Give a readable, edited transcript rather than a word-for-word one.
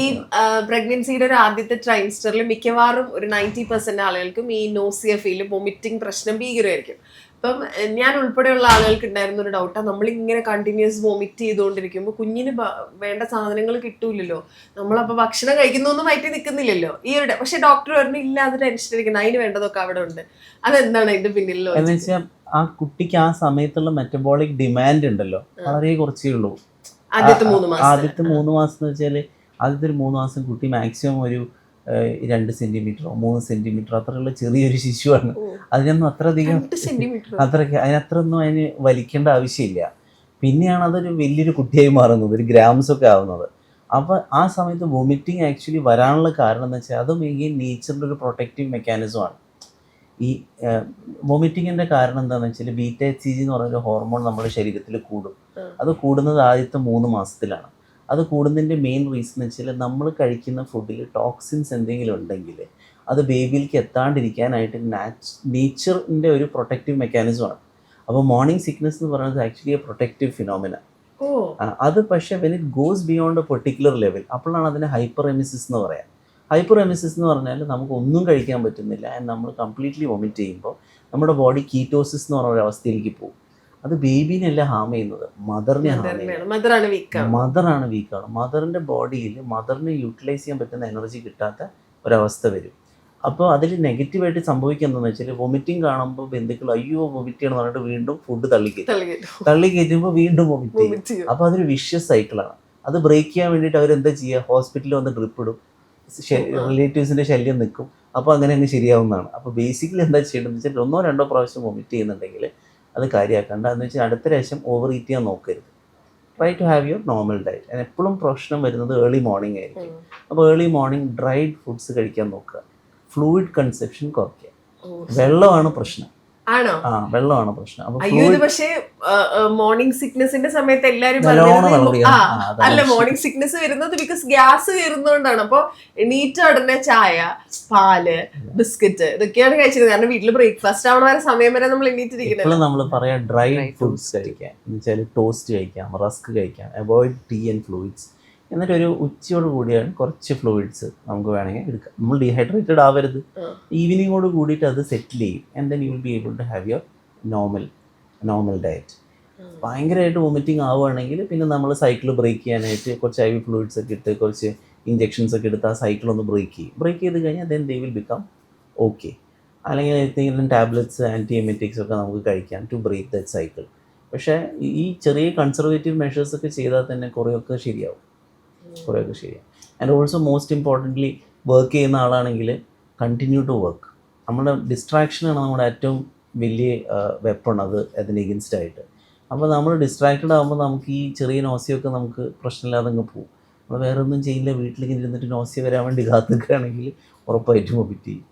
ഈ പ്രഗ്നൻസിയുടെ ഒരു ആദ്യത്തെ ട്രൈംസ്റ്ററിൽ മിക്കവാറും ഒരു 90% ആളുകൾക്കും ഈ നോസിയ ഫീൽ വൊമിറ്റിംഗ് പ്രശ്നം ഭീകരമായിരിക്കും. അപ്പം ഞാൻ ഉൾപ്പെടെയുള്ള ആളുകൾക്ക് ഉണ്ടായിരുന്ന ഒരു ഡൗട്ടാണ്, നമ്മളിങ്ങനെ കണ്ടിന്യൂസ് വൊമിറ്റ് ചെയ്തുകൊണ്ടിരിക്കുമ്പോൾ കുഞ്ഞിന് വേണ്ട സാധനങ്ങൾ കിട്ടൂലല്ലോ, നമ്മളപ്പോൾ ഭക്ഷണം കഴിക്കുന്നൊന്നും വയറ്റിൽ നിൽക്കുന്നില്ലല്ലോ ഈ ഒരു പക്ഷെ ഡോക്ടർ പറഞ്ഞു ഇല്ല അത് ടെൻഷൻ അടിക്കണം, അതിന് വേണ്ടതൊക്കെ അവിടെ ഉണ്ട്. അതെന്താണ് അതിന്റെ പിന്നിലോ? ആ കുട്ടിക്ക് ആ സമയത്തുള്ള മെറ്റബോളിക് ഡിമാൻഡ് ഉണ്ടല്ലോ വളരെ കുറച്ചേ ഉള്ളൂ. ആദ്യത്തെ 3 മാസം എന്ന് വെച്ചാൽ ആദ്യത്തെ ഒരു 3 മാസം കുട്ടി മാക്സിമം ഒരു 2 സെന്റിമീറ്ററോ 3 സെന്റിമീറ്ററോ അത്രയുള്ള ചെറിയൊരു ശിശുവാണ്. അതിനൊന്നും അത്രയധികം അതിനൊന്നും അതിന് വലിക്കേണ്ട ആവശ്യമില്ല. പിന്നെയാണ് അതൊരു വലിയൊരു കുട്ടിയായി മാറുന്നത്, ഒരു ഗ്രാംസ് ഒക്കെ ആവുന്നത്. അപ്പോൾ ആ സമയത്ത് വൊമിറ്റിംഗ് ആക്ച്വലി വരാനുള്ള കാരണം എന്ന് വെച്ചാൽ അതും ഈ നേച്ചറിൻ്റെ ഒരു പ്രൊട്ടക്റ്റീവ് മെക്കാനിസമാണ്. ഈ വൊമിറ്റിങ്ങിൻ്റെ കാരണം എന്താണെന്ന് വെച്ചാൽ ബീറ്റ HCG എന്ന് പറയുന്ന ഹോർമോൺ നമ്മുടെ ശരീരത്തിൽ കൂടും. അത് കൂടുന്നത് ആദ്യത്തെ 3 മാസത്തിലാണ്. അത് കൂടുന്നതിൻ്റെ മെയിൻ റീസൺ എന്ന് വെച്ചാൽ നമ്മൾ കഴിക്കുന്ന ഫുഡിൽ ടോക്സിൻസ് എന്തെങ്കിലും ഉണ്ടെങ്കിൽ അത് ബേബിയിലേക്ക് എത്താണ്ടിരിക്കാനായിട്ട് നേച്ചറിൻ്റെ ഒരു പ്രൊട്ടക്റ്റീവ് മെക്കാനിസമാണ്. അപ്പോൾ മോർണിംഗ് സിക്നസ് എന്ന് പറയുന്നത് ആക്ച്വലി എ പ്രൊട്ടക്റ്റീവ് ഫിനോമിന. അത് പക്ഷേ when it goes beyond A particular level അപ്പോഴാണ് അതിനെ ഹൈപ്പർ എമിസിസ് എന്ന് പറയാം. ഹൈപ്പർ എമിസിസ് എന്ന് പറഞ്ഞാൽ നമുക്ക് ഒന്നും കഴിക്കാൻ പറ്റുന്നില്ല, നമ്മൾ കംപ്ലീറ്റ്ലി വൊമിറ്റ് ചെയ്യുമ്പോൾ നമ്മുടെ ബോഡി കീറ്റോസിസ് എന്ന് പറഞ്ഞ അവസ്ഥയിലേക്ക് പോകും. അത് ബേബീനെയല്ല ഹാം ചെയ്യുന്നത്, മദറിനെ ഹാം ചെയ്യുന്നത്. മദറാണ് വീക്കാണ്. മദറിൻ്റെ ബോഡിയിൽ മദറിനെ യൂട്ടിലൈസ് ചെയ്യാൻ പറ്റുന്ന എനർജി കിട്ടാത്ത ഒരവസ്ഥ വരും. അപ്പോൾ അതിൽ നെഗറ്റീവായിട്ട് സംഭവിക്കുന്നതെന്ന് വെച്ചാൽ വൊമിറ്റിംഗ് കാണുമ്പോൾ ബന്ധുക്കൾ അയ്യോ വൊമിറ്റ് ചെയ്യണം എന്ന് പറഞ്ഞിട്ട് വീണ്ടും ഫുഡ് തള്ളി കയറ്റുമ്പോൾ വീണ്ടും വൊമിറ്റ് ചെയ്യും. അപ്പോൾ അതൊരു വിഷ്യസ് സൈക്കിളാണ്. അത് ബ്രേക്ക് ചെയ്യാൻ വേണ്ടിയിട്ട് അവരെന്താ ചെയ്യുക, ഹോസ്പിറ്റലിൽ വന്ന് ഡ്രിപ്പ് ഇടും, റിലേറ്റീവ്സിൻ്റെ ശല്യം നിൽക്കും. അപ്പോൾ അങ്ങനെ അങ്ങ് ശരിയാവുന്നതാണ്. അപ്പോൾ ബേസിക്കലി എന്താ ചെയ്യേണ്ടതെന്ന് വെച്ചാൽ 1-2 പ്രാവശ്യം വൊമിറ്റ് ചെയ്യുന്നുണ്ടെങ്കിൽ അത് കാര്യമാക്കണ്ട. എന്ന് വെച്ചാൽ അടുത്ത പ്രാവശ്യം ഓവർ ഈറ്റ് ചെയ്യാൻ നോക്കരുത്. Try to have your normal diet. എപ്പോഴും പ്രശ്നം വരുന്നത് ഏർലി മോർണിംഗ് ആയിരിക്കും. അപ്പോൾ ഏർലി മോർണിംഗ് ഡ്രൈഡ് ഫുഡ്സ് കഴിക്കാൻ നോക്കുക, ഫ്ലൂയിഡ് കൺസപ്ഷൻ കുറയ്ക്കുക. വെള്ളമാണ് പ്രശ്നം. ആണോ? വെള്ളമാണ് പ്രശ്നം. അയ്യോ ഇത് പക്ഷേ മോർണിംഗ് സിക്നസിന്റെ സമയത്ത് എല്ലാരും അല്ല മോർണിംഗ് സിക്നസ് വരുന്നത് ബിക്കോസ് ഗ്യാസ് കയറുന്നതുകൊണ്ടാണ്. അപ്പൊ എണീറ്റ ഉടനെ ചായ, പാല്, ബിസ്ക്കറ്റ് ഇതൊക്കെയാണ് കഴിച്ചിരുന്നത്. കാരണം വീട്ടിൽ ബ്രേക്ക്ഫാസ്റ്റ് ആവണ വരെ സമയം വരെ നമ്മൾ എണീറ്റിരിക്കുന്നത്. നമ്മൾ പറയാം ഡ്രൈ ഫുഡ്സ് കഴിക്കാം, എന്ന് വെച്ചാൽ ടോസ്റ്റ് കഴിക്കാം, റസ്ക് കഴിക്കാം, അവോയ്ഡ് ടീ ആൻഡ് ഫ്ലൂയിഡ്സ്. എന്നിട്ട് ഒരു ഉച്ചയോട് കൂടിയാണ് കുറച്ച് ഫ്ലൂയിഡ്സ് നമുക്ക് വേണമെങ്കിൽ എടുക്കാം. നമ്മൾ ഡീഹൈഡ്രേറ്റഡ് ആവരുത്. ഈവനിങ്ങോട് കൂടിയിട്ട് അത് സെറ്റിൽ ചെയ്യും. And then you will be able to have your normal diet. ഭയങ്കരമായിട്ട് വൊമിറ്റിംഗ് ആവുകയാണെങ്കിൽ പിന്നെ നമ്മൾ സൈക്കിൾ ബ്രേക്ക് ചെയ്യാനായിട്ട് കുറച്ച് IV ഫ്ലൂയിഡ്സ് ഒക്കെ ഇട്ട് കുറച്ച് ഇഞ്ചെക്ഷൻസ് ഒക്കെ എടുത്ത് ആ സൈക്കിൾ ഒന്ന് ബ്രേക്ക് ചെയ്ത് കഴിഞ്ഞാൽ then they will become okay. അല്ലെങ്കിൽ എന്തെങ്കിലും ടാബ്ലറ്റ്സ് ആൻറ്റി എമറ്റിക്സ് ഒക്കെ നമുക്ക് കഴിക്കാം ടു ബ്രേക്ക് ദറ്റ് സൈക്കിൾ. പക്ഷേ ഈ ചെറിയ കൺസർവേറ്റീവ് മെഷേഴ്സ് ഒക്കെ ചെയ്താൽ തന്നെ കുറേയൊക്കെ ശരിയാവും. And also most importantly work ചെയ്യുന്ന ആളാണെങ്കിൽ കണ്ടിന്യൂ ടു വർക്ക്. നമ്മുടെ ഡിസ്ട്രാക്ഷനാണ് നമ്മുടെ ഏറ്റവും വലിയ വെപ്പൺ, അതിന് എഗൻസ്റ്റ് ആയിട്ട്. അപ്പോൾ നമ്മൾ ഡിസ്ട്രാക്റ്റഡ് ആകുമ്പോൾ നമുക്ക് ഈ ചെറിയ നോസിയൊക്കെ നമുക്ക് പ്രശ്നമില്ലാതെ അങ്ങ് പോകും. നമ്മൾ വേറെ ഒന്നും ചെയ്യില്ല, വീട്ടിലേക്ക് ഇരുന്നിട്ട് നോസിയ വരാൻ വേണ്ടി കാത്തിക്കുകയാണെങ്കിൽ ഉറപ്പായിട്ടും വൊമിറ്റ് ചെയ്യും.